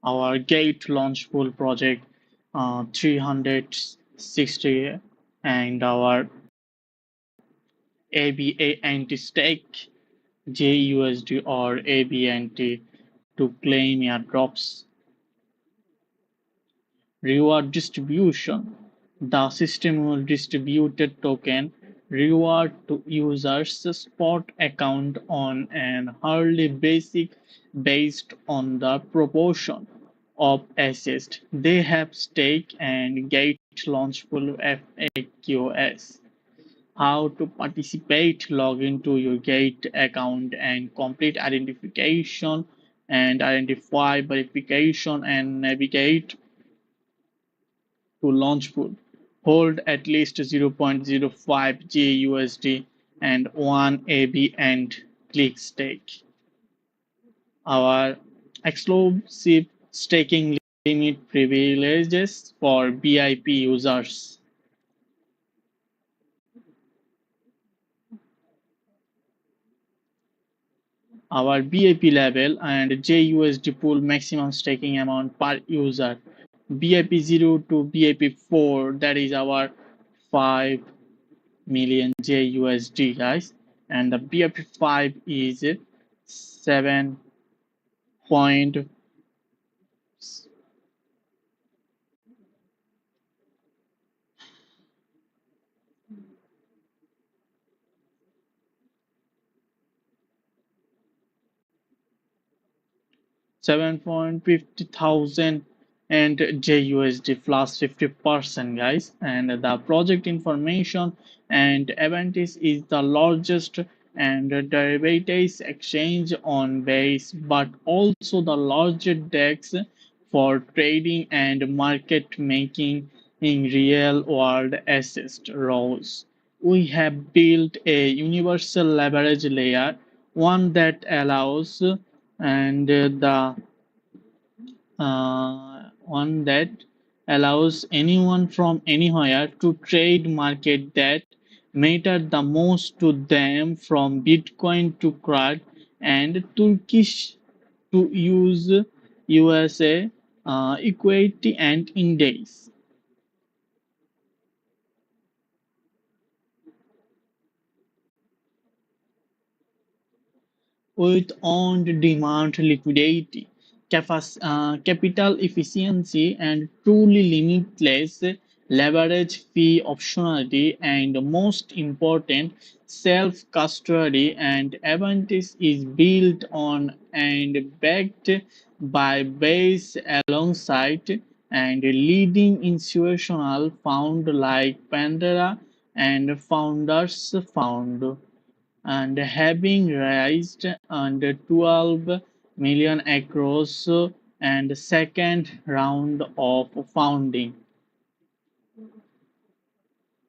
Our gate Launchpool project 360 and our ABANT stake JUSD or ABNT to claim airdrops. Reward distribution. The system will distribute a token reward to users' spot account on an hourly basis based on the proportion of assets they have stake and gate launchpool FAQs. How to participate, log into your Gate account and complete identification and identify verification and navigate to Launchpool. Hold at least 0.05 GUSD and 1 AB and click stake. Our exclusive staking limit privileges for VIP users. Our BIP level and JUSD pool maximum staking amount per user. BIP 0 to BIP 4, that is our 5 million JUSD, guys. And the BIP 5 is 7 point 7.50 thousand and JUSD plus 50%, guys. And the project information and Avantis is the largest and derivatives exchange on base, but also the largest DEX for trading and market making in real world assets roles. We have built a universal leverage layer, one that allows and the one that allows anyone from anywhere to trade market that matter the most to them, from Bitcoin to CRUD and Turkish to use USA equity and index. With on-demand liquidity, capital efficiency, and truly limitless leverage fee optionality, and most important, self-custody and Avantis is built on and backed by Base alongside and leading institutional fund like Pandora and Founders Fund, and having raised under 12 million across and second round of funding.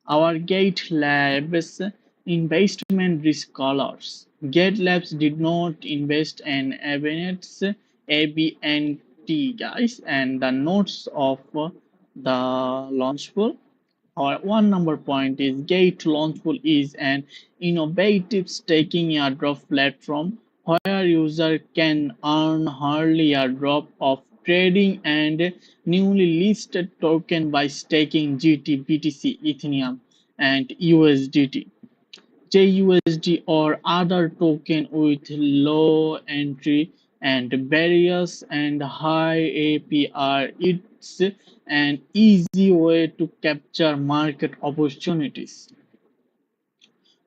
Our Gate Labs investment risk colors. Gate Labs did not invest in AVNT's ABNT, guys, and the notes of the Launchpool. Our one number point is Gate Launchpool is an innovative staking airdrop platform where user can earn early airdrop of trading and newly listed token by staking GT, BTC, Ethereum, and USDT. JUSD or other token with low entry and barriers and high APR. It's an easy way to capture market opportunities.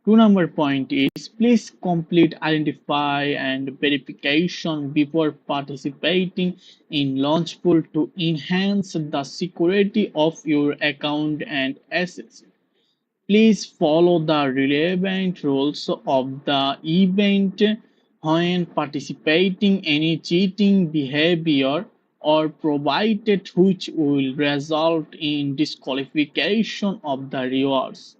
Two number point is please complete identify and verification before participating in Launchpool to enhance the security of your account and assets. Please follow the relevant rules of the event when participating. Any cheating behavior or provided which will result in disqualification of the rewards.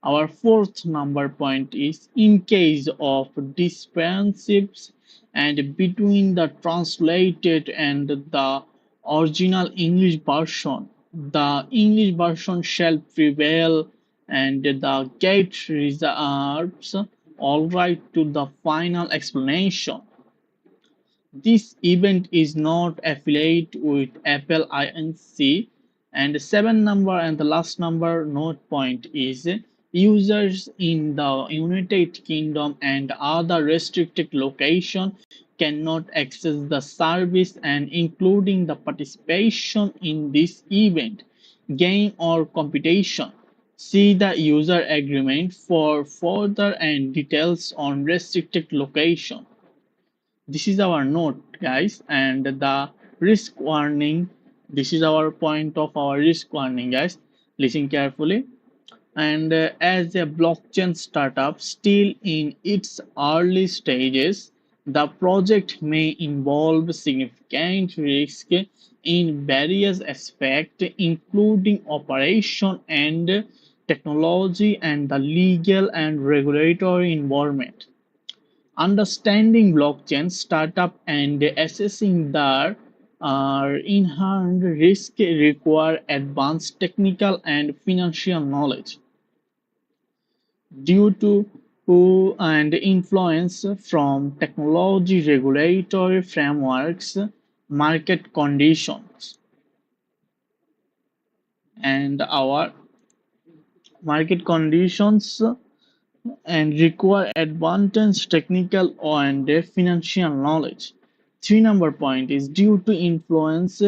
Our fourth number point is in case of discrepancies and between the translated and the original English version, the English version shall prevail and the gate reserves all right to the final explanation. This event is not affiliated with Apple Inc. And the seven number and the last number note point is users in the United Kingdom and other restricted locations cannot access the service and including the participation in this event, game or competition. See the user agreement for further and details on restricted location. This is our note, guys, and the risk warning. This is our point of our risk warning, guys. Listen carefully. And as a blockchain startup still in its early stages, the project may involve significant risk in various aspects, including operation and technology and the legal and regulatory environment. Understanding blockchain startup and assessing their inherent risk require advanced technical and financial knowledge due to and influence from technology regulatory frameworks, market conditions, and our market conditions and require advanced technical and financial knowledge. Three number point is due to influence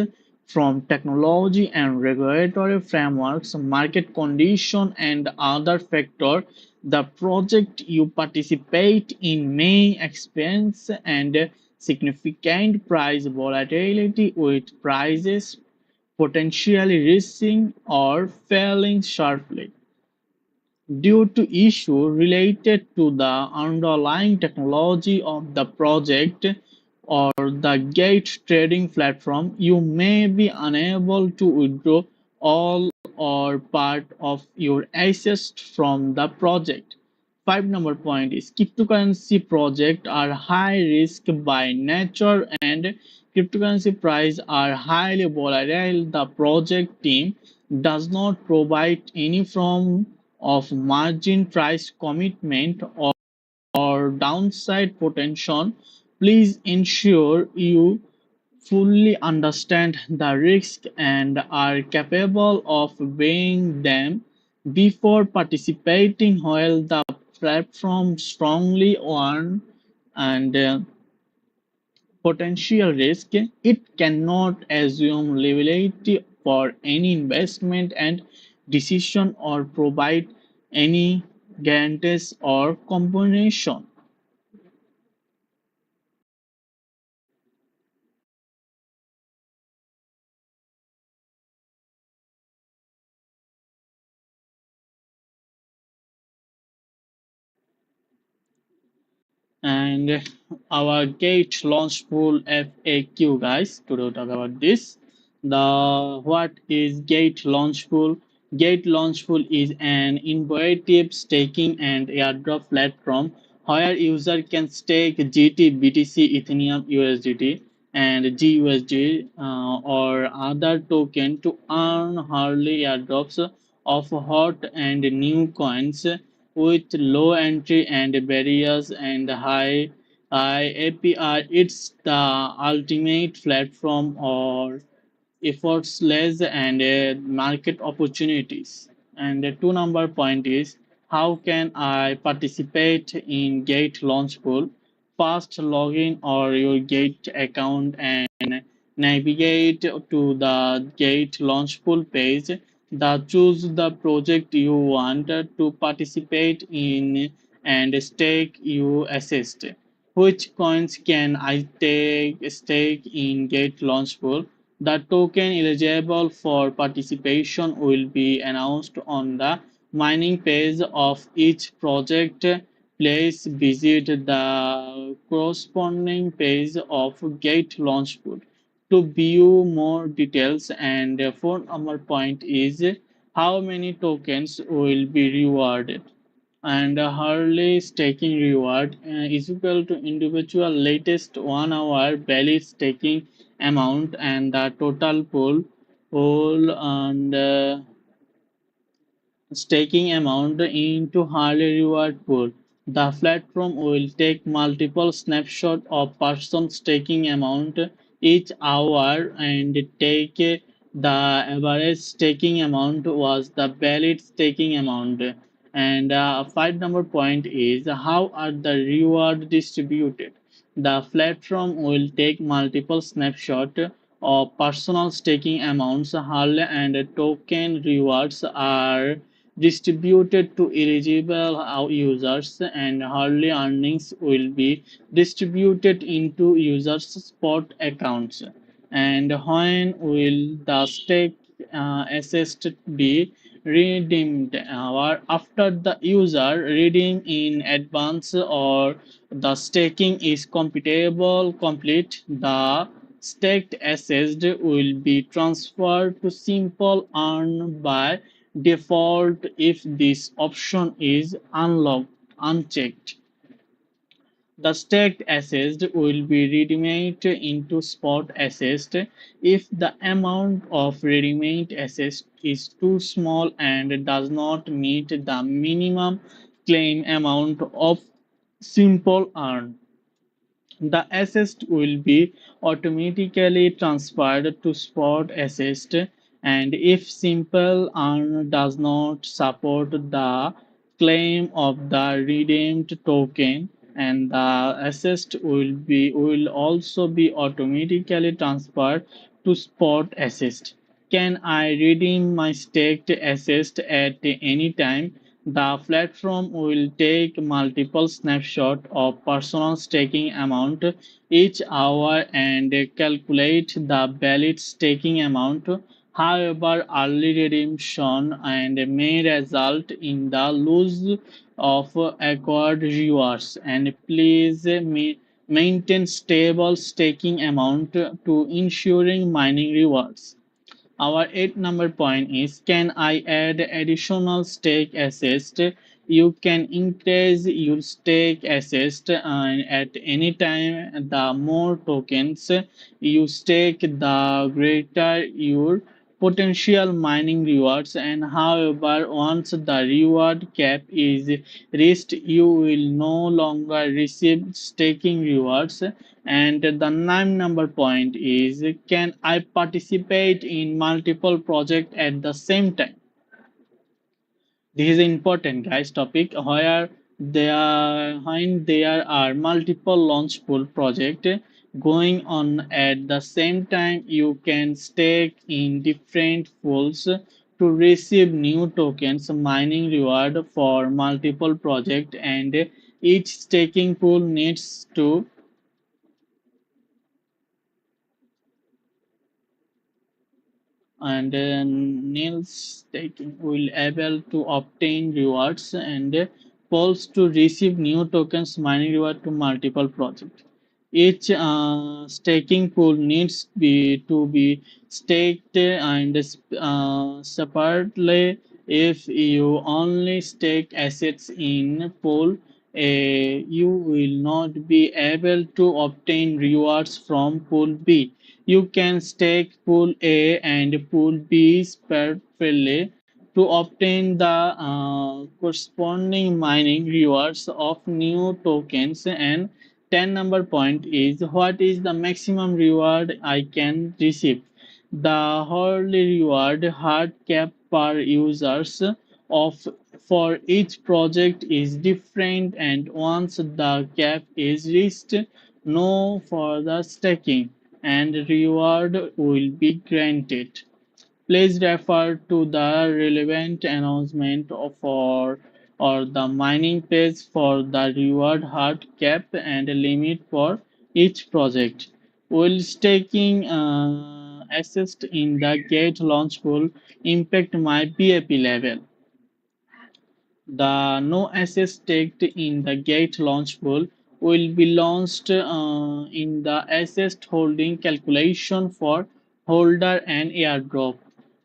from technology and regulatory frameworks, market condition and other factors. The project you participate in may experience and significant price volatility with prices potentially rising or falling sharply due to issues related to the underlying technology of the project or the gate trading platform, you may be unable to withdraw all or part of your assets from the project. Five number point is cryptocurrency projects are high risk by nature and cryptocurrency prices are highly volatile. The project team does not provide any form of margin price commitment or downside protection. Please ensure you fully understand the risk and are capable of weighing them before participating while the platform strongly warn and potential risk, it cannot assume liability for any investment and decision or provide any guarantees or compensation. And our gate launch pool FAQ, guys, to talk about this. The what is gate launch pool? Gate launch pool is an innovative staking and airdrop platform where user can stake GT, BTC, Ethereum, USDT, and GUSD or other token to earn early airdrops of hot and new coins with low entry and barriers and high APR. It's the ultimate platform or effortless and market opportunities. And the two number point is how can I participate in Gate Launch Pool? First, login or your Gate account and navigate to the Gate Launch Pool page. Choose the project you want to participate in and stake you assist. Which coins can I take stake in Gate Launch Pool? The token eligible for participation will be announced on the mining page of each project. Please visit the corresponding page of Gate Launchpool to view more details. And phone number point is how many tokens will be rewarded and early staking reward is equal to individual latest 1 hour valid staking amount and the total pool and staking amount into early reward pool. The platform will take multiple snapshots of person staking amount each hour and take the average staking amount was the valid staking amount. And five number point is how are the reward distributed? The platform will take multiple snapshots of personal staking amounts. Harley and token rewards are distributed to eligible users, and early earnings will be distributed into users' spot accounts. And when will the stake assessed be redeemed? Or after the user redeem in advance or the staking is complete, the staked assets will be transferred to simple earn by default if this option is unchecked. The staked assets will be redeemed into spot assets if the amount of redeemed assets is too small and does not meet the minimum claim amount of simple earn. The assist will be automatically transferred to spot assist, and if simple earn does not support the claim of the redeemed token, and the assist will also be automatically transferred to spot assist. Can I redeem my staked assist at any time? The platform will take multiple snapshots of personal staking amount each hour and calculate the valid staking amount. However, early redemption and may result in the loss of acquired rewards. And please maintain stable staking amount to ensuring mining rewards. Our eighth number point is, can I add additional stake assist? You can increase your stake assist at any time. The more tokens you stake, the greater your potential mining rewards. And however, once the reward cap is reached, you will no longer receive staking rewards. And the ninth number point is, can I participate in multiple projects at the same time? This is important guys topic where when there are multiple launch pool project going on at the same time, you can stake in different pools to receive new tokens mining reward for multiple project, and each staking pool needs to and Nils taking will able to obtain rewards and polls to receive new tokens mining reward to multiple projects. Each staking pool needs to be staked and separately. If you only stake assets in pool A, you will not be able to obtain rewards from pool B. You can stake pool A and pool B separately to obtain the corresponding mining rewards of new tokens. And 10 number point is, what is the maximum reward I can receive? The hourly reward hard cap per users of for each project is different, and once the cap is reached, no further staking and reward will be granted. Please refer to the relevant announcement or the mining page for the reward hard cap and limit for each project. Will staking assist in the gate launch pool impact my BAP level? The no assets staked in the gate launch pool will be launched in the asset holding calculation for holder and airdrop.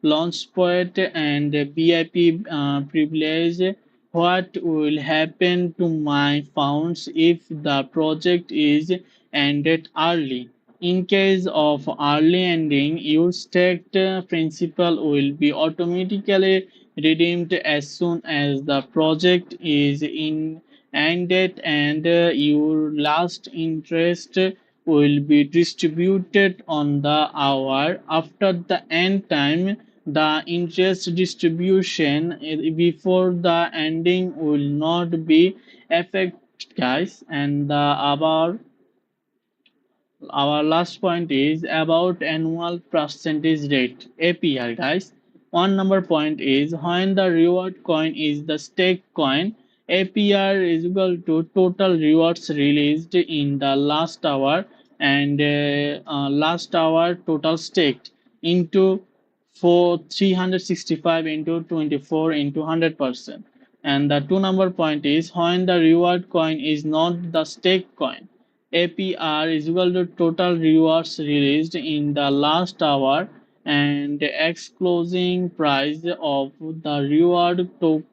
Launch point and BIP privilege. What will happen to my funds if the project is ended early? In case of early ending, your staked principal will be automatically redeemed as soon as the project is in end date, and your last interest will be distributed on the hour after the end time. The interest distribution before the ending will not be affected, guys. And the our last point is about annual percentage rate APR, guys. One number point is when the reward coin is the stake coin, APR is equal to total rewards released in the last hour and last hour total staked into for 365 into 24 into 100%. And the two number point is when the reward coin is not the stake coin, APR is equal to total rewards released in the last hour and X closing price of the reward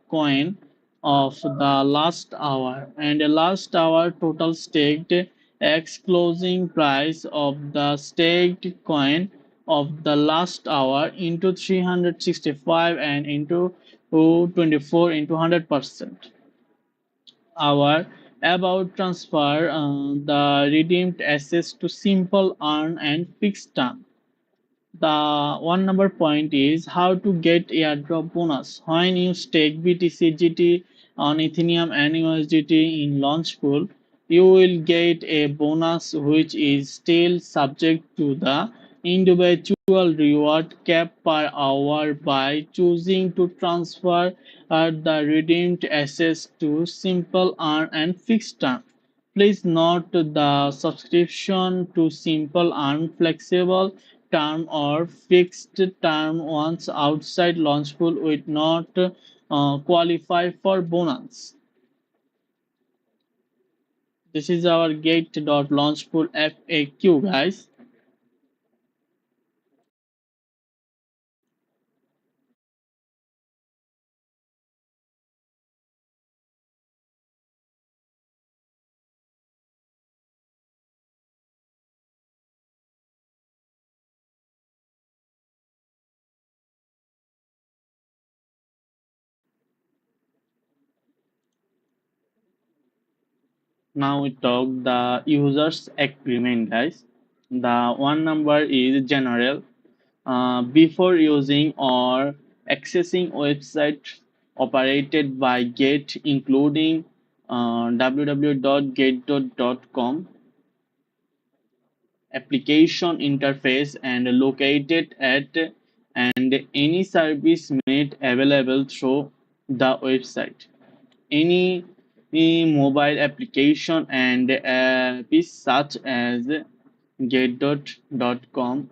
coin of the last hour and the last hour total staked X closing price of the staked coin of the last hour into 365 and into 24 into 100%. Our about transfer the redeemed assets to simple earn and fixed term. The one number point is how to get airdrop bonus. When you stake BTC, GT on Ethereum and USDT in Launchpool, you will get a bonus which is still subject to the individual reward cap per hour by choosing to transfer the redeemed assets to simple earn and fixed term. Please note the subscription to simple earn flexible term or fixed term ones outside Launchpool would not qualify for bonus. This is our gate.launchpool FAQ, guys. Now we talk the users agreement, guys. The one number is general. Before using or accessing website operated by Gate, including www.gate.com application interface and located at and any service made available through the website. Any mobile application and apps such as get.com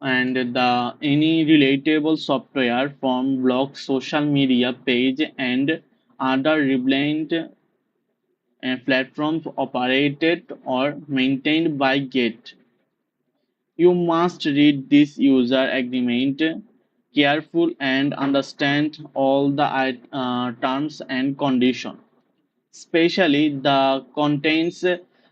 and the any relatable software from blog, social media page and other relevant platforms operated or maintained by Gate. You must read this user agreement careful and understand all the terms and conditions, especially the contents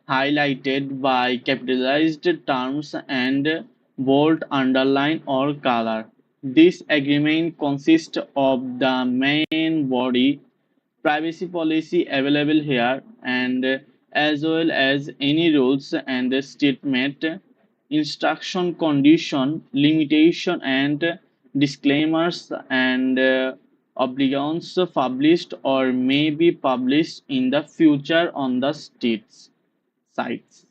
highlighted by capitalized terms and bold, underline, or color. This agreement consists of the main body privacy policy available here and as well as any rules and statement, instruction, condition, limitation and disclaimers and obligations published or may be published in the future on the state's sites.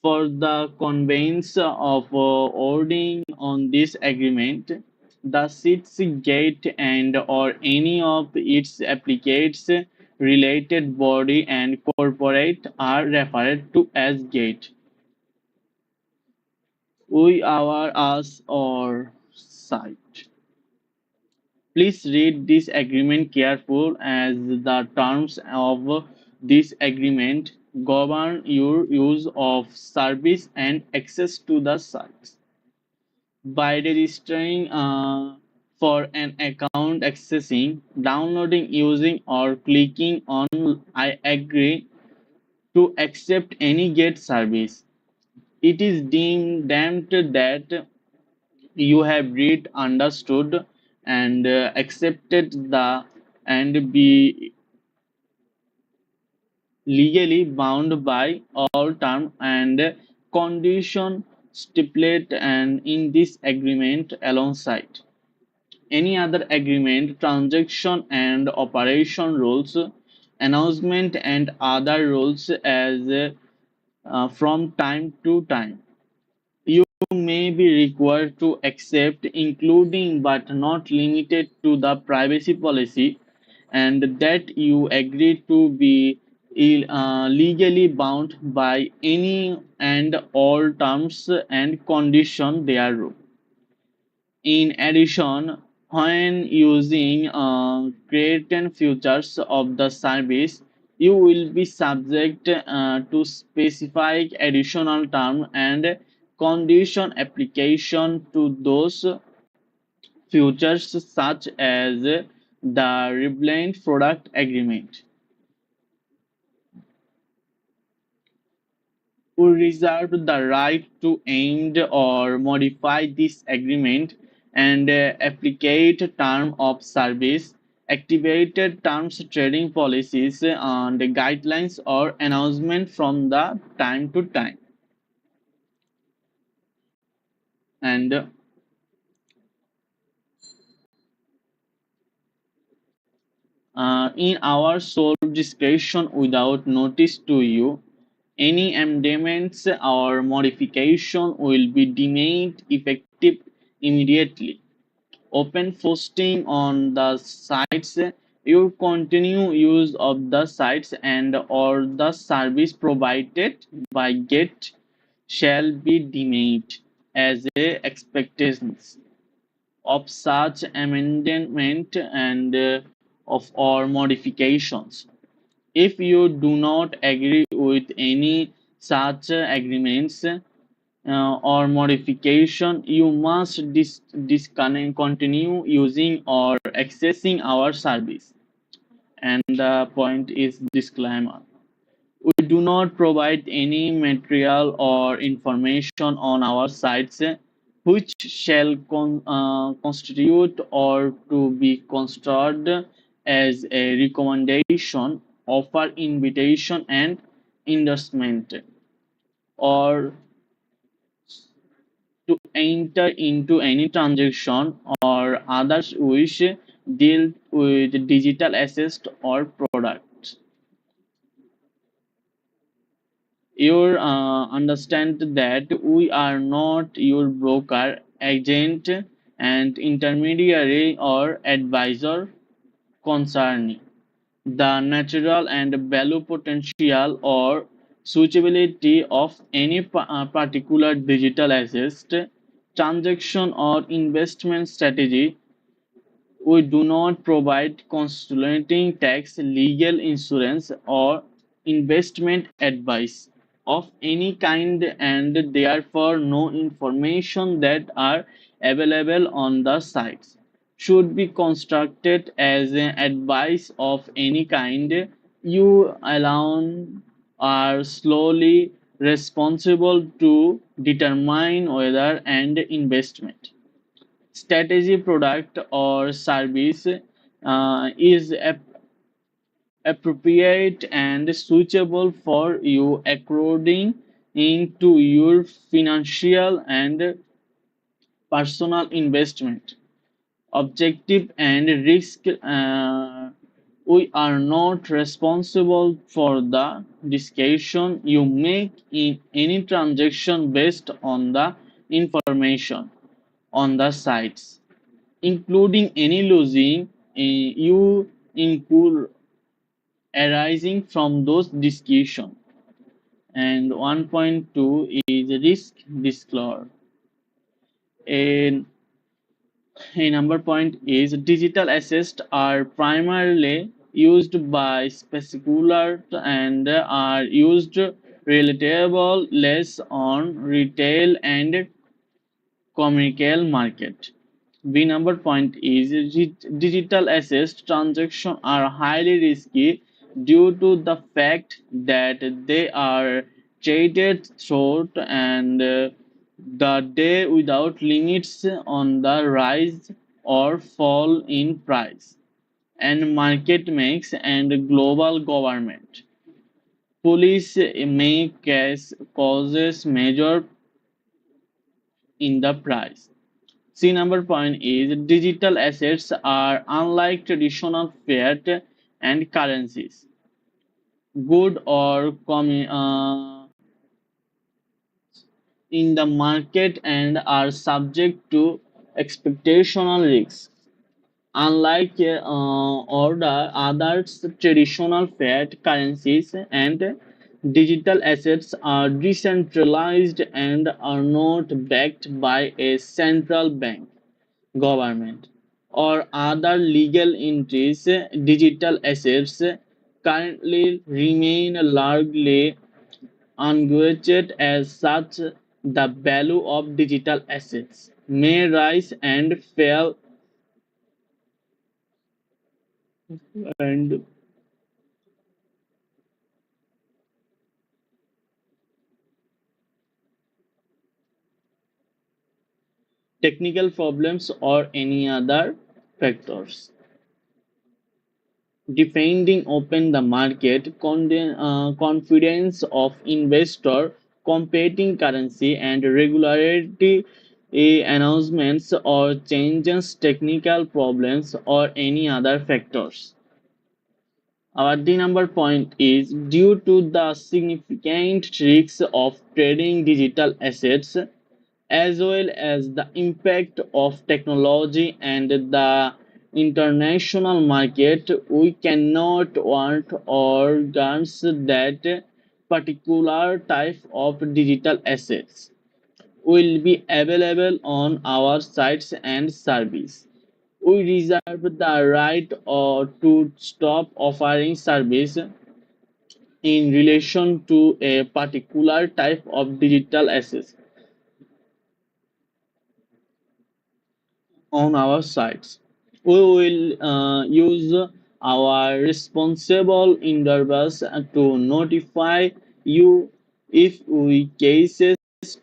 For the conveyance of wording on this agreement, the seats gate and or any of its applicates related body and corporate are referred to as gate. We our us or site. Please read this agreement careful as the terms of this agreement govern your use of service and access to the sites. By registering for an account accessing, downloading, using or clicking on I agree to accept any GET service, it is deemed that you have read, understood and accepted the and be legally bound by all terms and conditions stipulated and in this agreement alongside any other agreement, transaction and operation rules, announcement and other rules as from time to time. You may be required to accept, including but not limited to the privacy policy, and that you agree to be legally bound by any and all terms and conditions thereof. In addition, when using creating features of the service, you will be subject to specific additional term and condition application to those features such as the Rebliant product agreement. We reserve the right to end or modify this agreement and applicate term of service, activated terms trading policies and guidelines or announcement from the time to time. And in our sole discretion without notice to you, any amendments or modification will be deemed effective immediately. Open posting on the sites. Your continue use of the sites and or the service provided by GET shall be deemed as a expectations of such amendment and of or modifications. If you do not agree with any such agreements or modification, you must disconnect, continue using or accessing our service. And the point is disclaimer. We do not provide any material or information on our sites which shall constitute or to be construed as a recommendation, offer, invitation, and endorsement, or to enter into any transaction or others which deal with digital assets or products. You understand that we are not your broker, agent, and intermediary or advisor concerning the natural and value potential or suitability of any particular digital asset, transaction, or investment strategy. We do not provide consulting tax, legal, insurance, or investment advice of any kind, and therefore no information that are available on the sites should be constructed as an advice of any kind. You alone are solely responsible to determine whether an investment strategy, product, or service is appropriate and suitable for you according to your financial and personal investment objective and risk. We are not responsible for the discussion you make in any transaction based on the information on the sites, including any losing you incur arising from those discussions. And 1.2 is risk disclosure. And a number point is digital assets are primarily used by speculators and are used relatable less on retail and commercial market. B number point is digital assets transactions are highly risky due to the fact that they are traded throughout and the day without limits on the rise or fall in price and market makes and global government. Police may causes major in the price. C number point is digital assets are unlike traditional fiat and currencies, good or in the market and are subject to expectational risks. Unlike other traditional fiat currencies and digital assets are decentralized and are not backed by a central bank, government, or other legal entities, digital assets currently remain largely unguaranteed. As such, the value of digital assets may rise and fall and technical problems or any other factors. Defending open the market, confidence of investor, competing currency and regularity announcements or changes technical problems or any other factors. Our D number point is due to the significant risks of trading digital assets as well as the impact of technology and the international market, we cannot warrant or guarantee that particular type of digital assets will be available on our sites and service. We reserve the right to stop offering service in relation to a particular type of digital assets on our sites. We will use our responsible intervals to notify you if we cases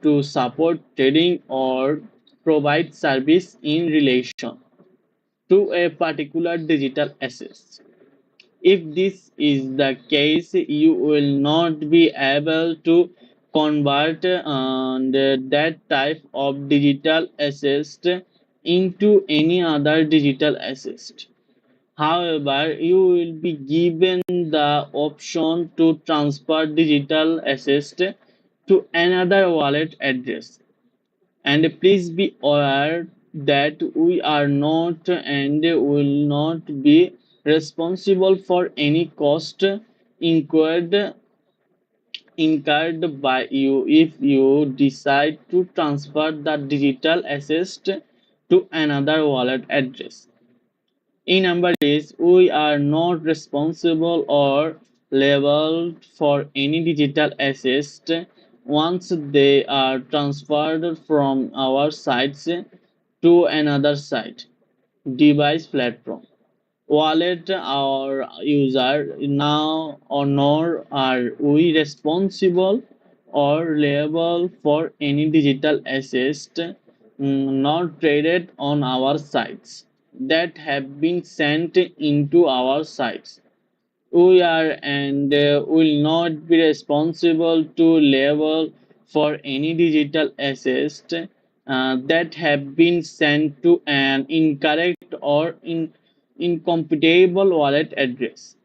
to support trading or provide service in relation to a particular digital asset. If this is the case, you will not be able to convert that type of digital asset into any other digital asset. However, you will be given the option to transfer digital asset to another wallet address. And please be aware that we are not and will not be responsible for any cost incurred incurred by you if you decide to transfer the digital asset to another wallet address. In number is we are not responsible or liable for any digital assets once they are transferred from our sites to another site, device, platform, wallet or user. Now or nor are we responsible or liable for any digital assets not traded on our sites that have been sent into our sites. We are and will not be responsible to label for any digital assets that have been sent to an incorrect or incompatible wallet address.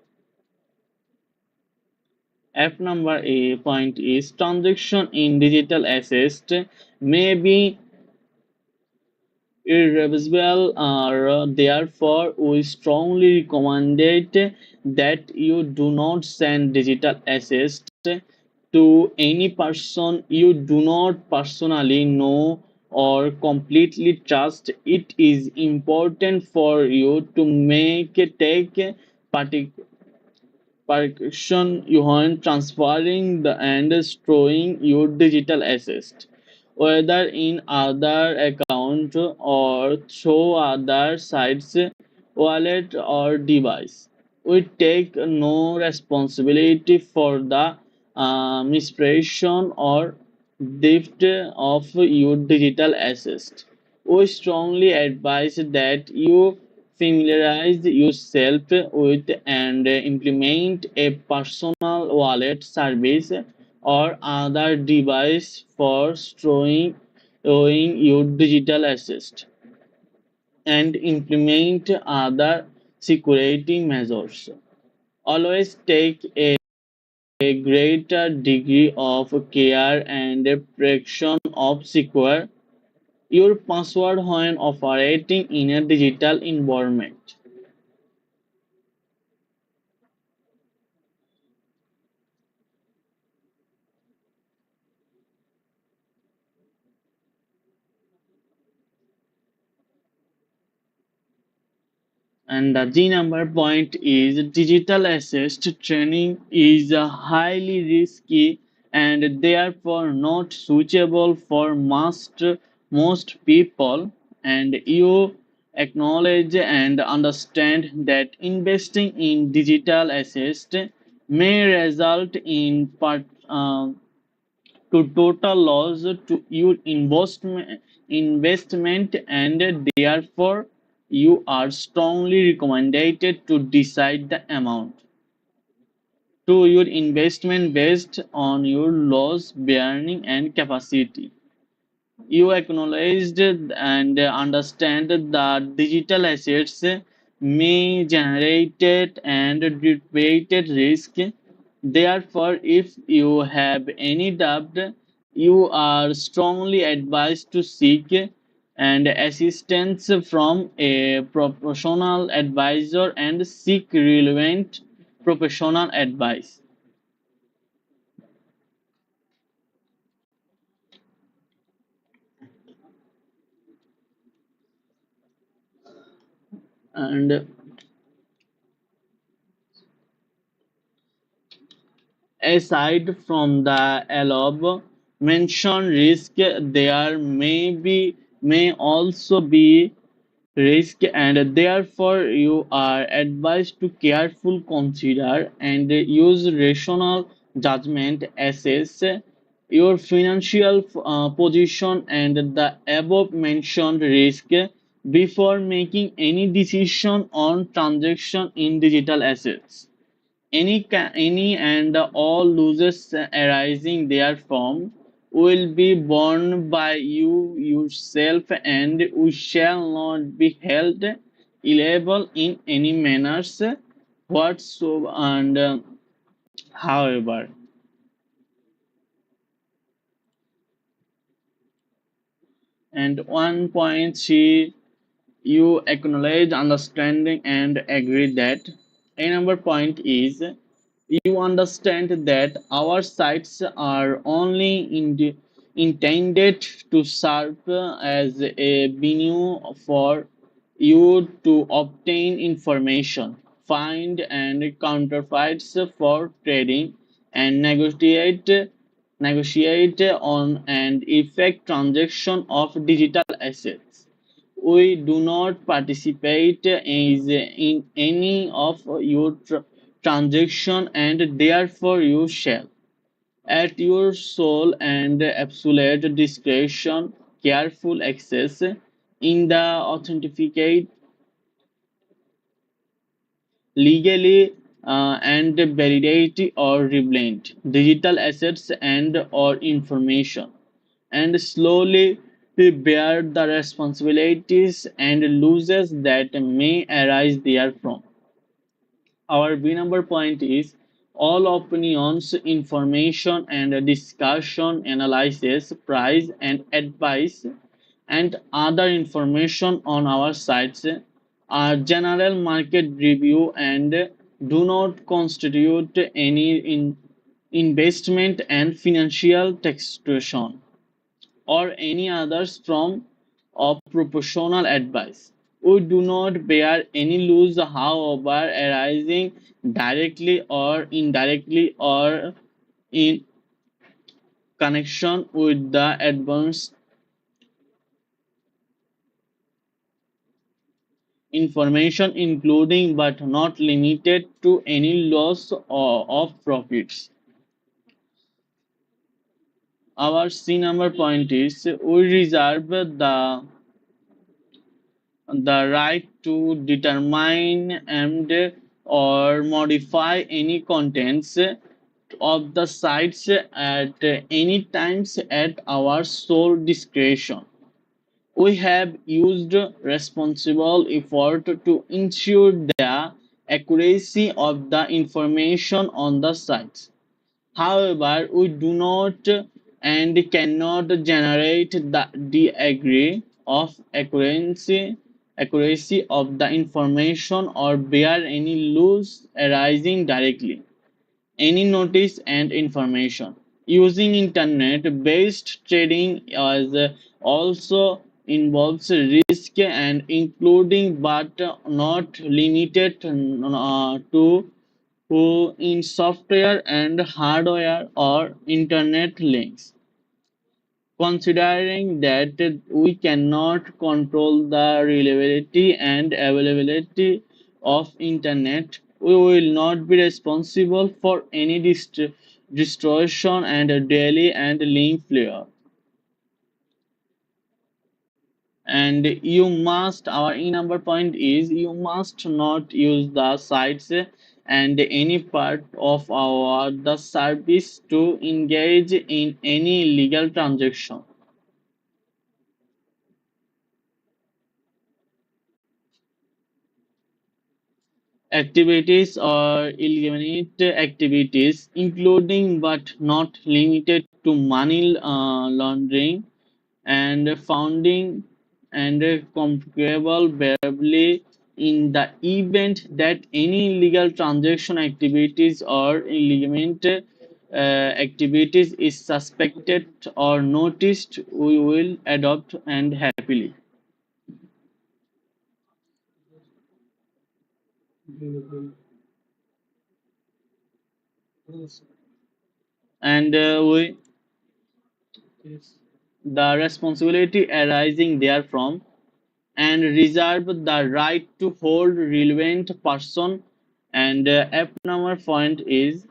F number A point is transaction in digital assets may be irreversible. Therefore, we strongly recommend that you do not send digital assets to any person you do not personally know or completely trust. It is important for you to take particular precaution when transferring the and storing your digital assets, whether in other account or through other sites, wallet or device. We take no responsibility for the misprision or theft of your digital assets. We strongly advise that you familiarize yourself with and implement a personal wallet service or other device for storing your digital assets and implement other security measures. Always take a greater degree of care and protection of secure your password when operating in a digital environment. And the G number point is digital assist training is highly risky and therefore not suitable for most people. And you acknowledge and understand that investing in digital assist may result in to total loss to your investment and therefore you are strongly recommended to decide the amount to your investment based on your loss bearing and capacity. You acknowledged and understand that digital assets may generate and debate risk. Therefore, if you have any doubt, you are strongly advised to seek and assistance from a professional advisor and seek relevant professional advice. And aside from the above mentioned risk, there may also be risk, and therefore you are advised to carefully consider and use rational judgment, assess your financial position and the above mentioned risk before making any decision on transaction in digital assets. Any and all losses arising therefrom will be borne by you yourself, and we shall not be held liable in any manners whatsoever. And however, and one point she you acknowledge, understanding, and agree that a number point is you understand that our sites are only intended to serve as a venue for you to obtain information, find and counterfeits for trading, and negotiate on and effect transaction of digital assets. We do not participate in any of your transaction, and therefore you shall, at your sole and absolute discretion, careful access in the authenticate legally and validate or reblend digital assets and or information, and slowly bear the responsibilities and losses that may arise therefrom. Our B number point is all opinions, information, and discussion, analysis, price, and advice, and other information on our sites are general market review and do not constitute any investment and financial taxation or any others from of proportional advice. We do not bear any loss, however, arising directly or indirectly or in connection with the advanced information, including but not limited to any loss or of profits. Our C number point is we reserve the right to determine and or modify any contents of the sites at any times at our sole discretion. We have used responsible effort to ensure the accuracy of the information on the sites. However, we do not and cannot generate the degree of accuracy of the information or bear any loss arising directly any notice and information. Using internet based trading also involves risk and including but not limited to in software and hardware or internet links. Considering that we cannot control the reliability and availability of internet, we will not be responsible for any distortion and daily and link failure. And you must, our e number point is you must not use the sites and any part of our the service to engage in any illegal transaction. Activities or eliminate activities including but not limited to money laundering and founding and comparable barely in the event that any illegal transaction activities or illegal activities is suspected or noticed, we will adopt and happily. And we the responsibility arising therefrom and reserve the right to hold relevant person and F number point is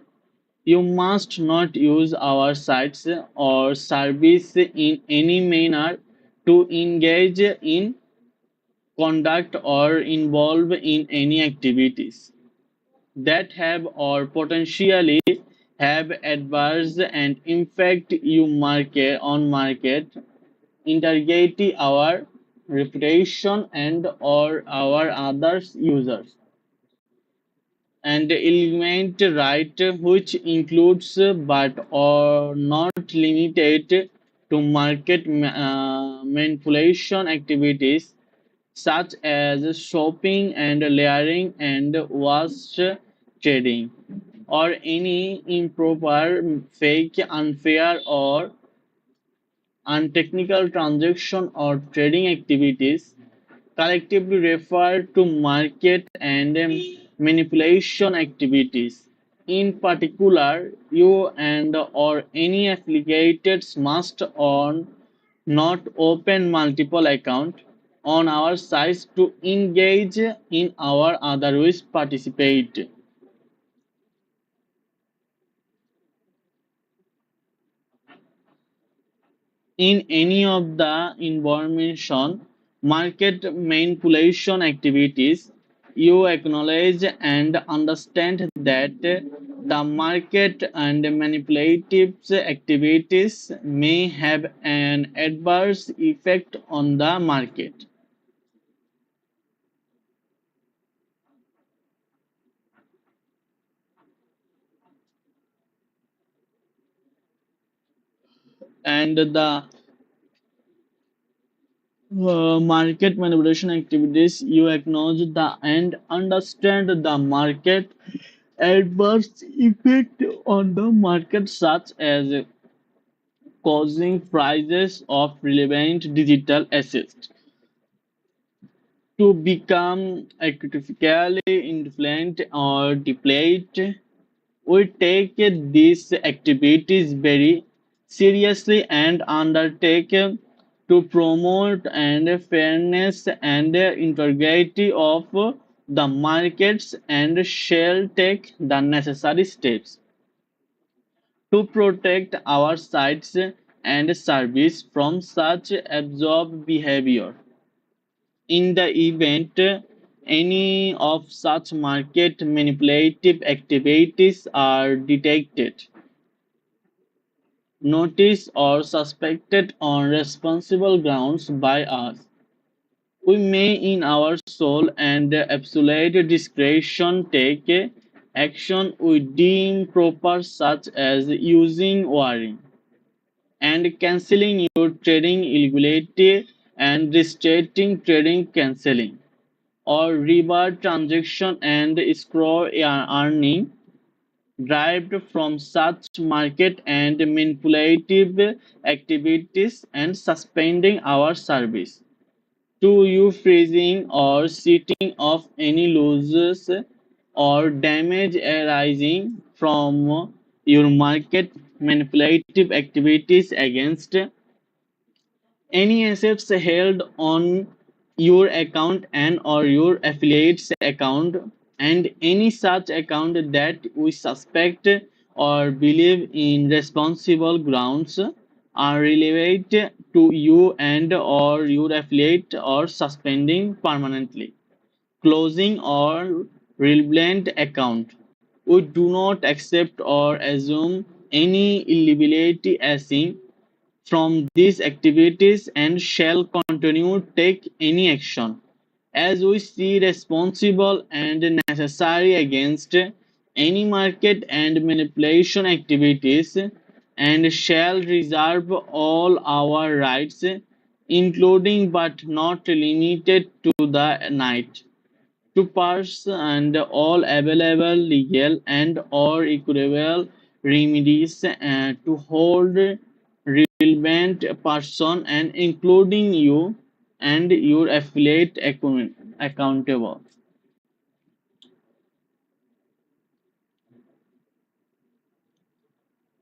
you must not use our sites or service in any manner to engage in conduct or involve in any activities that have or potentially have adverse and impact you market on market integrity our reputation and or our others users and element right which includes but are not limited to market manipulation activities such as shopping and layering and wash trading or any improper fake unfair or untechnical transaction or trading activities collectively referred to market and manipulation activities. In particular, you and or any affiliates must on not open multiple accounts on our sites to engage in our otherwise participate. In any of the information market manipulation activities, you acknowledge and understand that the market and manipulative activities may have an adverse effect on the market. And the market manipulation activities, you acknowledge the and understand the market adverse effect on the market such as causing prices of relevant digital assets to become artificially inflated or depleted. We take these activities very seriously and undertake to promote and fairness and integrity of the markets and shall take the necessary steps to protect our sites and service from such absurd behavior. In the event any of such market manipulative activities are detected, noticed, or suspected on responsible grounds by us, we may in our sole and absolute discretion take action we deem proper, such as using warning and cancelling your trading illegally and restricting trading cancelling or reward transaction and escrow earning derived from such market and manipulative activities and suspending our service to you, freezing or setting off any losses or damage arising from your market manipulative activities against any assets held on your account and or your affiliates account, and any such account that we suspect or believe in responsible grounds are related to you and or your affiliate, or suspending permanently, closing or relevant account. We do not accept or assume any liability arising from these activities and shall continue to take any action as we see responsible and necessary against any market and manipulation activities, and shall reserve all our rights, including but not limited to the night, to pursue and all available legal and or equitable remedies, to hold relevant person and including you and your affiliate accountable.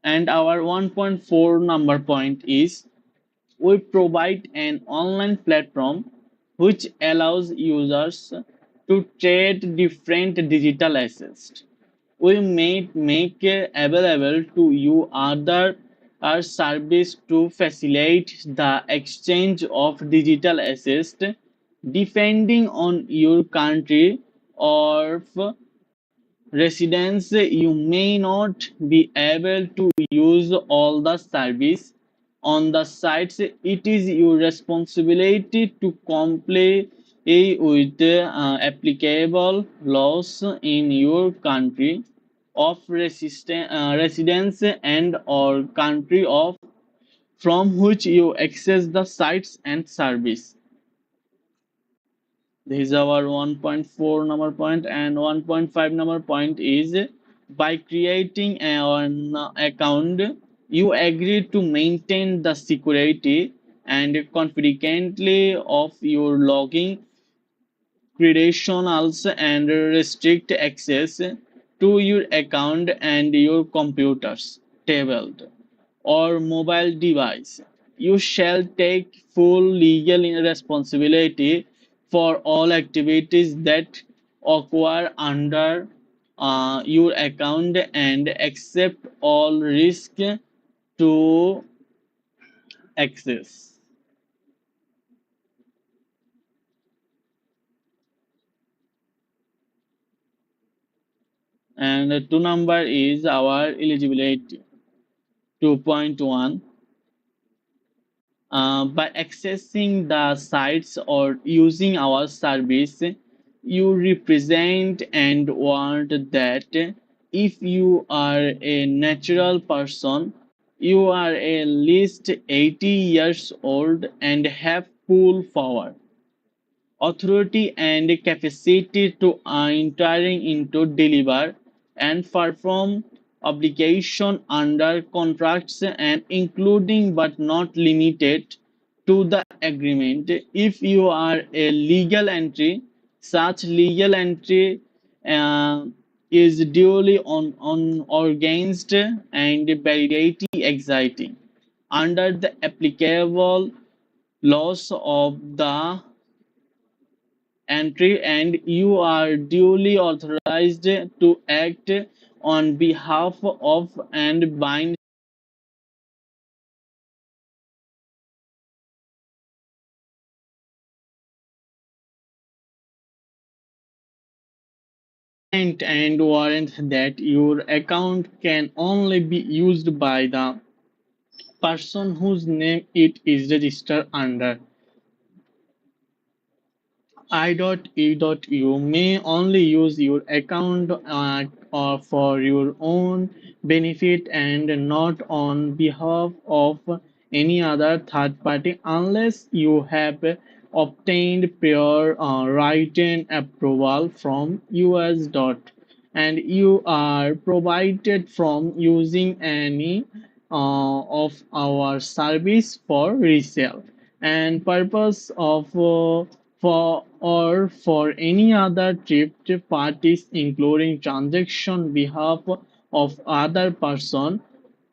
And our 1.4 number point is, we provide an online platform which allows users to trade different digital assets. We may make available to you other our service to facilitate the exchange of digital assets depending on your country or residence. You may not be able to use all the service on the sites. It is your responsibility to comply with applicable laws in your country of residence and or country of from which you access the sites and service. This is our 1.4 number point, and 1.5 number point is, by creating an account, you agree to maintain the security and confidentiality of your login credentials and restrict access to your account and your computers, tablet, or mobile device. You shall take full legal responsibility for all activities that occur under your account and accept all risk to access. And two number is our eligibility. 2.1, by accessing the sites or using our service, you represent and want that if you are a natural person, you are at least 80 years old and have full power, authority, and capacity to entering into deliver and perform obligation under contracts and including but not limited to the agreement. If you are a legal entry, such legal entry uh, is duly on organized and validity exciting under the applicable laws of the entry, and you are duly authorized to act on behalf of and bind and warrant that your account can only be used by the person whose name it is registered under. I.E.U may only use your account or for your own benefit and not on behalf of any other third party unless you have obtained prior written approval from US. And you are provided from using any of our service for resale and purpose of for or for any other third parties including transaction behalf of other person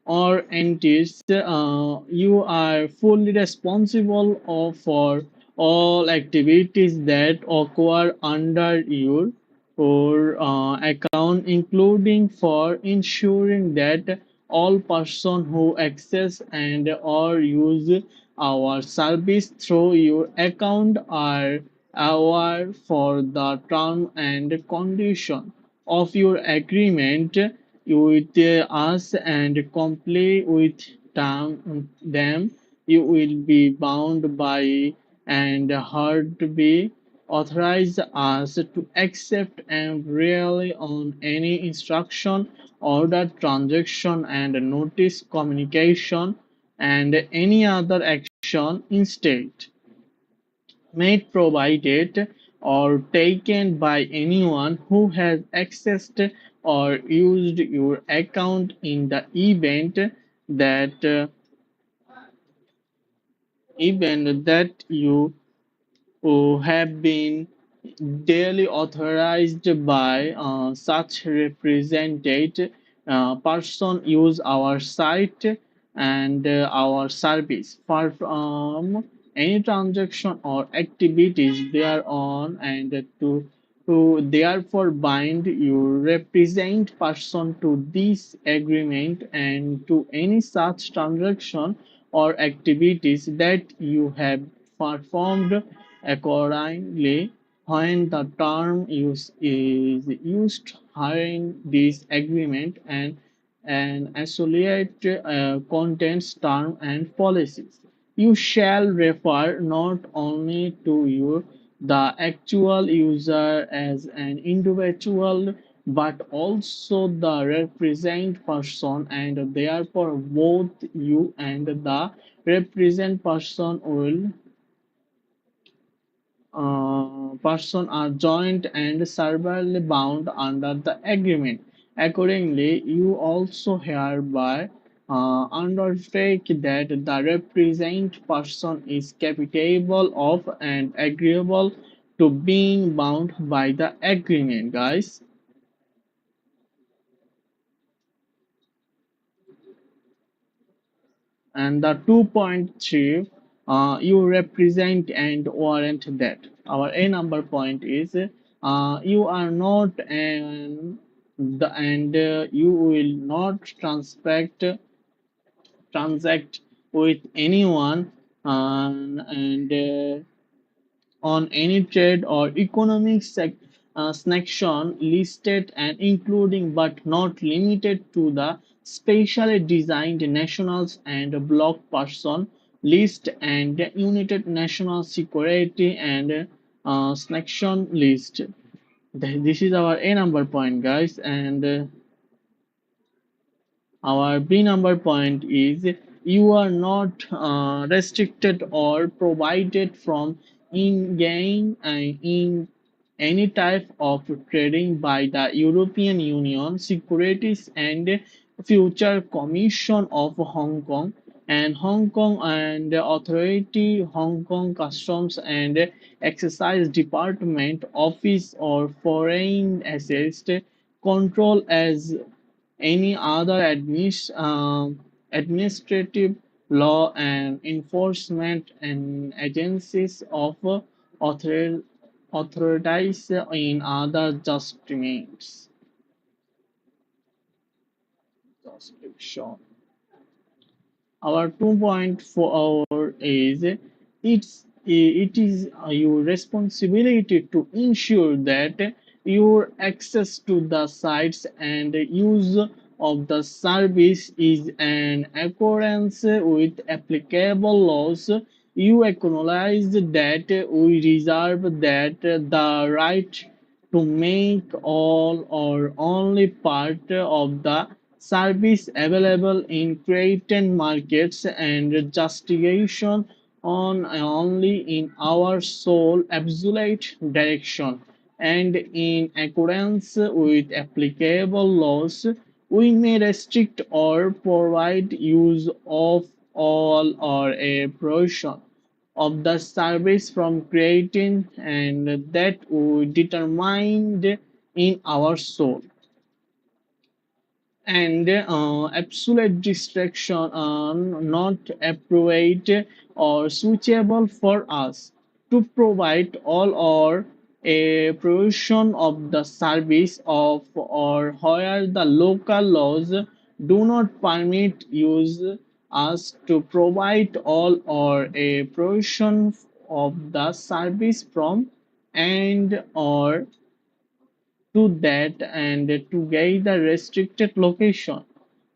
or entities, you are fully responsible for all activities that occur under your or account, including for ensuring that all persons who access and or use our service through your account are aware for the term and condition of your agreement with us and comply with them, you will be bound by and hard to be authorize us to accept and rely on any instruction, order, transaction, and notice communication and any other action instead made provided or taken by anyone who has accessed or used your account in the that uh, event that you who have been duly authorized by such represented person use our site and our service perform any transaction or activities thereon and to therefore bind you represent person to this agreement and to any such transaction or activities that you have performed accordingly. When the term use is used in this agreement and associate contents, term and policies, you shall refer not only to you, the actual user as an individual, but also the represent person, and therefore both you and the represent person will person are joint and severally bound under the agreement. Accordingly, you also hereby undertake that the represent person is capable of and agreeable to being bound by the agreement, guys. And the 2.3, you represent and warrant that. Our A number point is you are not and you will not transact with anyone and on any trade or economic sanction listed and including but not limited to the specially designed nationals and bloc person list and united national security and sanction list. This is our A number point, guys, and our B number point is you are not restricted or provided from in any type of trading by the European Union Securities and Future Commission of Hong Kong and Hong Kong and Authority, Hong Kong Customs and Excise Department Office or Foreign Assets Control as any other administrative law and enforcement and agencies of author, authorized in other jurisdiction. Our 2.4 is it is your responsibility to ensure that your access to the sites and use of the service is in accordance with applicable laws. You acknowledge that we reserve that the right to make all or only part of the service available in created markets and justification on only in our sole absolute direction and in accordance with applicable laws. We may restrict or provide use of all or a portion of the service from creating and that we determined in our soul and absolute distraction are not appropriate or suitable for us to provide all or a provision of the service of or where the local laws do not permit use us to provide all or a provision of the service from and or to that and to get the restricted location.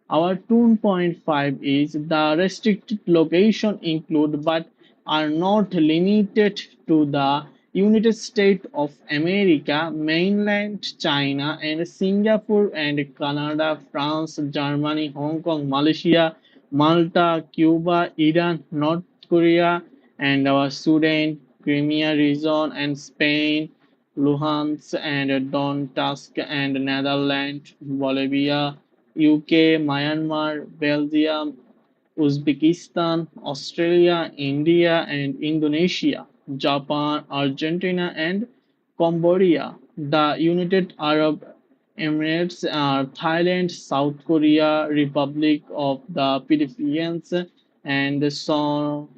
Our 2.5 is the restricted location include but are not limited to the United States of America, mainland China, and Singapore and Canada, France, Germany, Hong Kong, Malaysia, Malta, Cuba, Iran, North Korea, and our Sudan, Crimea region, and Spain, Luhansk and Donetsk and Netherlands, Bolivia, UK, Myanmar, Belgium, Uzbekistan, Australia, India, and Indonesia, Japan, Argentina, and Cambodia. The United Arab Emirates are Thailand, South Korea, Republic of the Philippines, and so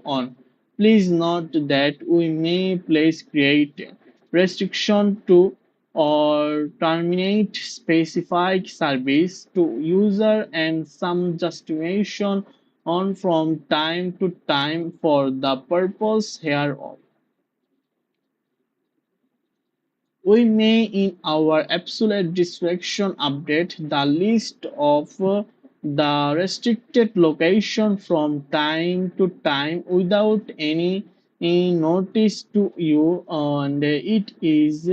on. Please note that we may place create restriction to or terminate specified service to user and some justification on from time to time for the purpose hereof. We may in our absolute discretion update the list of the restricted location from time to time without any notice to you, and it is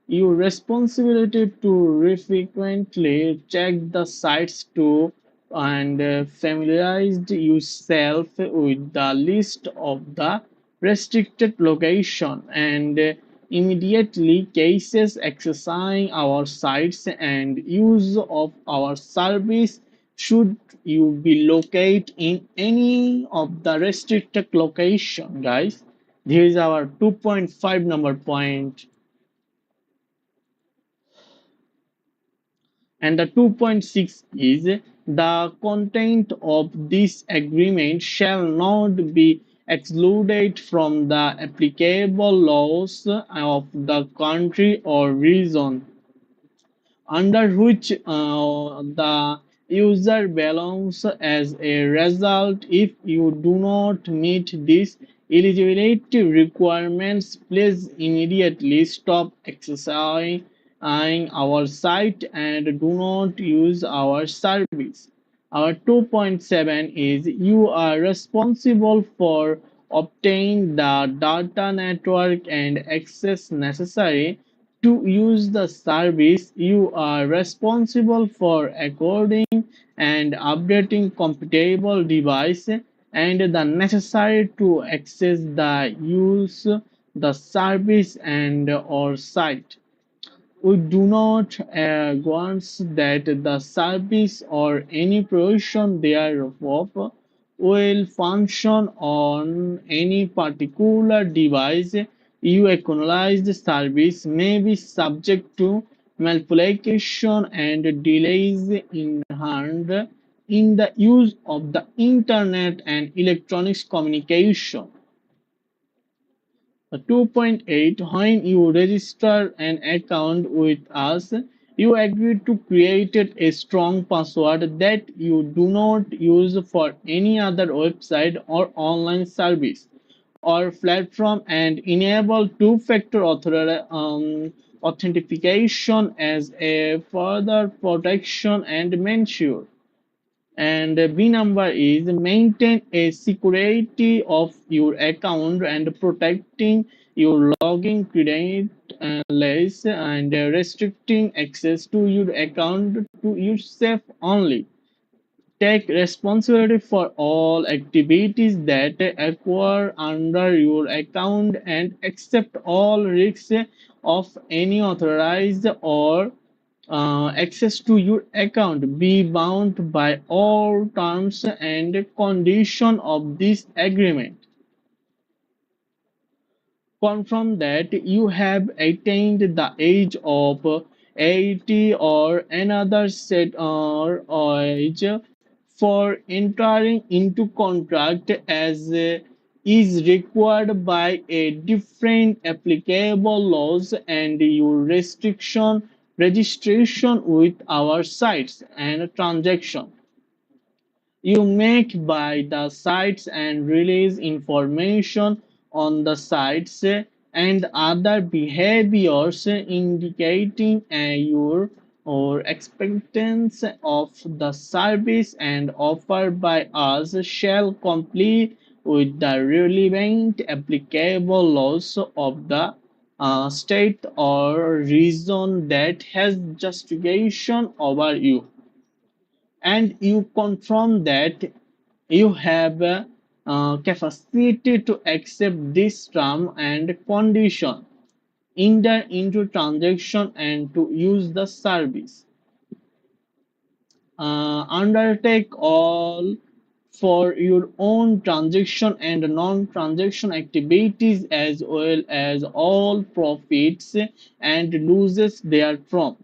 your responsibility to frequently check the sites to and familiarize yourself with the list of the restricted location and immediately cases accessing our sites and use of our service should you be located in any of the restricted location, guys. This is our 2.5 number point. And the 2.6 is the content of this agreement shall not be excluded from the applicable laws of the country or region under which the user belongs. As a result, if you do not meet these eligibility requirements, please immediately stop accessing our site and do not use our service. Our 2.7 is you are responsible for obtain the data network and access necessary to use the service. You are responsible for according and updating compatible device and the necessary to access the use the service and or site. We do not want that the service or any provision thereof will function on any particular device. You acknowledge the service may be subject to malfunction and delays inherent in the use of the internet and electronics communication. 2.8 When you register an account with us, you agree to create a strong password that you do not use for any other website or online service or platform and enable two-factor authentication as a further protection and ensure. And B number is maintain a security of your account and protecting your login credentials and restricting access to your account to yourself only. Take responsibility for all activities that occur under your account and accept all risks of any authorized or access to your account. Be bound by all terms and conditions of this agreement. Confirm that you have attained the age of 80 or another set or age for entering into contract as is required by a different applicable laws and your restriction registration with our sites and transaction you make by the sites and release information on the sites and other behaviors indicating your or expectance of the service and offer by us shall comply with the relevant applicable laws of the state or region that has jurisdiction over you and you confirm that you have capacity to accept this term and condition enter into transaction and to use the service undertake all for your own transaction and non-transaction activities as well as all profits and losses therefrom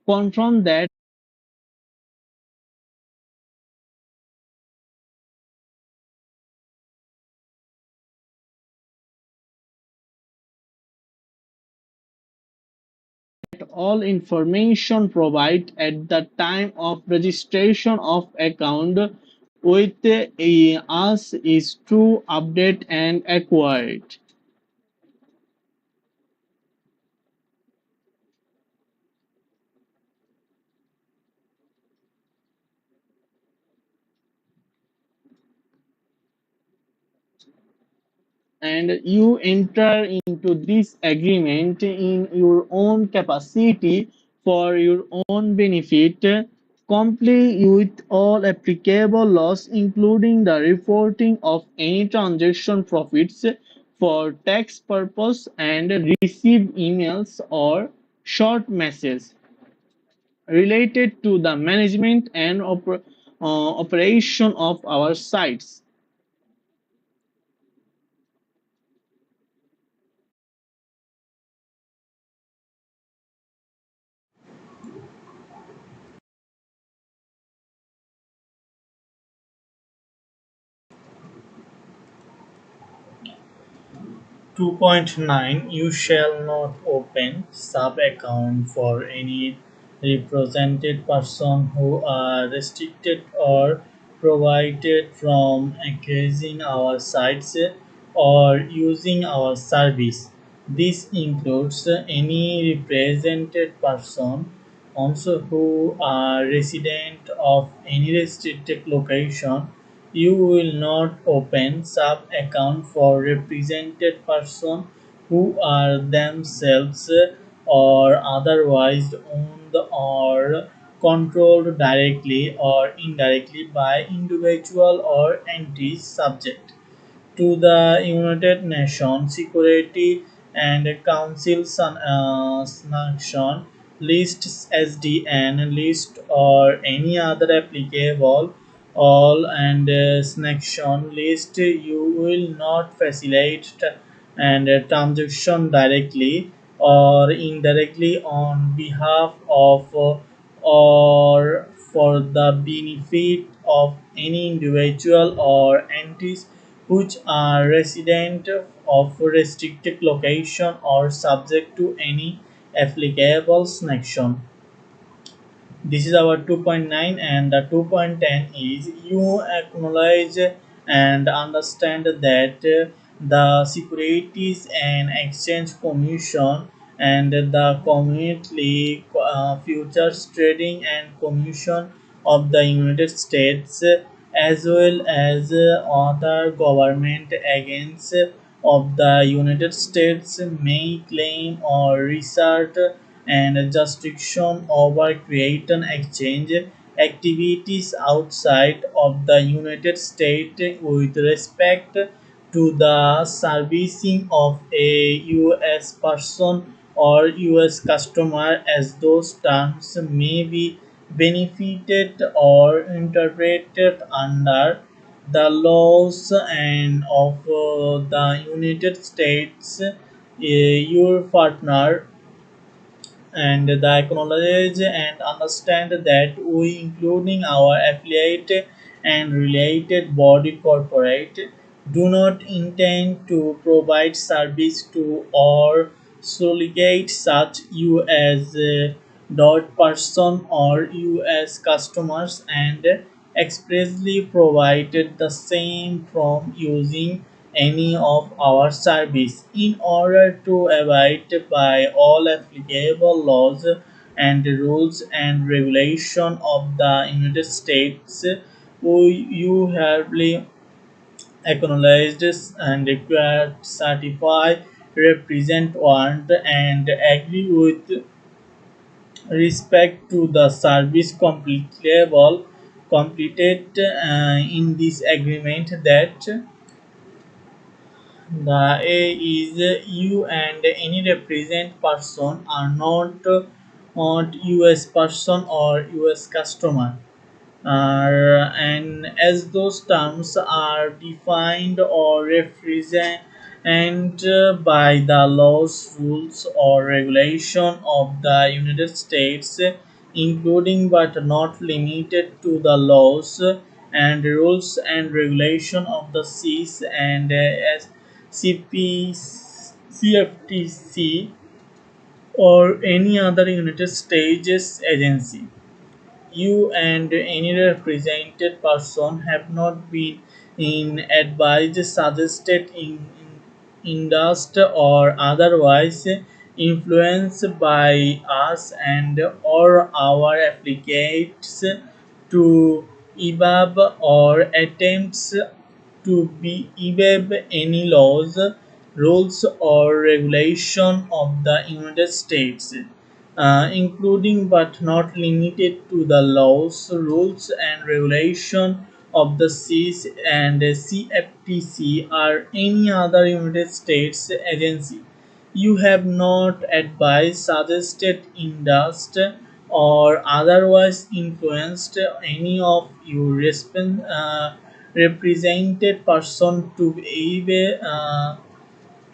confirm that all information provided at the time of registration of account with us is true, update and accurate. 'And you enter into this agreement in your own capacity for your own benefit, comply with all applicable laws, including the reporting of any transaction profits for tax purpose, and receive emails or short messages related to the management and operation of our sites. 2.9 You shall not open sub-account for any represented person who are restricted or prohibited from accessing our sites or using our service. This includes any represented person also who are resident of any restricted location. You will not open sub-account for represented person who are themselves or otherwise owned or controlled directly or indirectly by individual or entities subject to the United Nations Security and Council sanction list SDN list or any other applicable all and sanction list. You will not facilitate and transaction directly or indirectly on behalf of or for the benefit of any individual or entities which are resident of restricted location or subject to any applicable sanction. This is our 2.9, and the 2.10 is you acknowledge and understand that the Securities and Exchange Commission and the Community Futures Trading and Commission of the United States, as well as other government agents of the United States, may claim or research and jurisdiction over creation exchange activities outside of the United States with respect to the servicing of a U.S. person or U.S. customer, as those terms may be benefited or interpreted under the laws and of the United States. Your partner and the acknowledge and understand that we, including our affiliate and related body corporate, do not intend to provide service to or solicit such U.S. Dot person or U.S. customers, and expressly provided the same from using any of our service in order to abide by all applicable laws and rules and regulation of the United States. You hereby acknowledged and required certify represent warrant and agree with respect to the service completed in this agreement that the A is you and any represent person are not US person or US customer, and as those terms are defined or represent and by the laws, rules, or regulation of the United States, including but not limited to the laws and rules and regulation of the seas and as CFTC or any other United States agency. You and any represented person have not been in advised, suggested, endorsed, or otherwise influenced by us and or our applicants to evade or attempts to be evade any laws, rules, or regulation of the United States, including but not limited to the laws, rules, and regulation of the seas and CFTC or any other United States agency. You have not advised, suggested, endorsed, or otherwise influenced any of your represented person to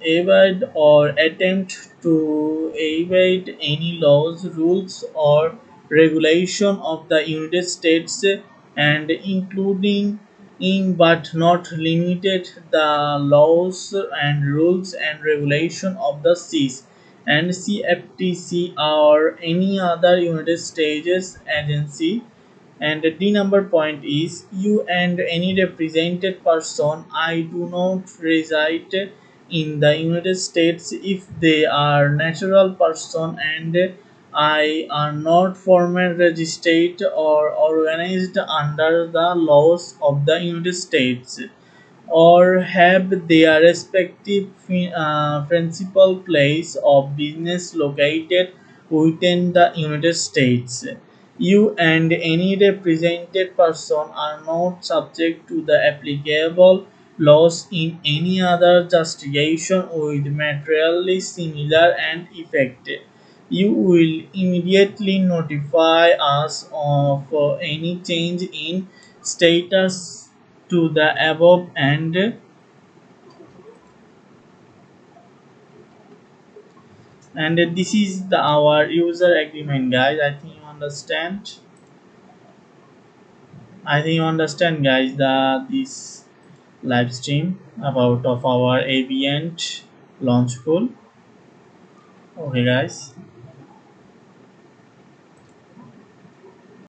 evade or attempt to evade any laws, rules, or regulation of the United States, and including in but not limited the laws and rules and regulation of the seas and CFTC or any other United States agency. And the number point is you and any represented person I do not reside in the United States if they are natural person and I are not formal registered or organized under the laws of the United States or have their respective principal place of business located within the United States. You and any represented person are not subject to the applicable laws in any other jurisdiction with materially similar and effect. You will immediately notify us of any change in status to the above and this is the our user agreement, guys. I think you understand, guys, the this live stream about of our AVNT launch pool. Okay, guys.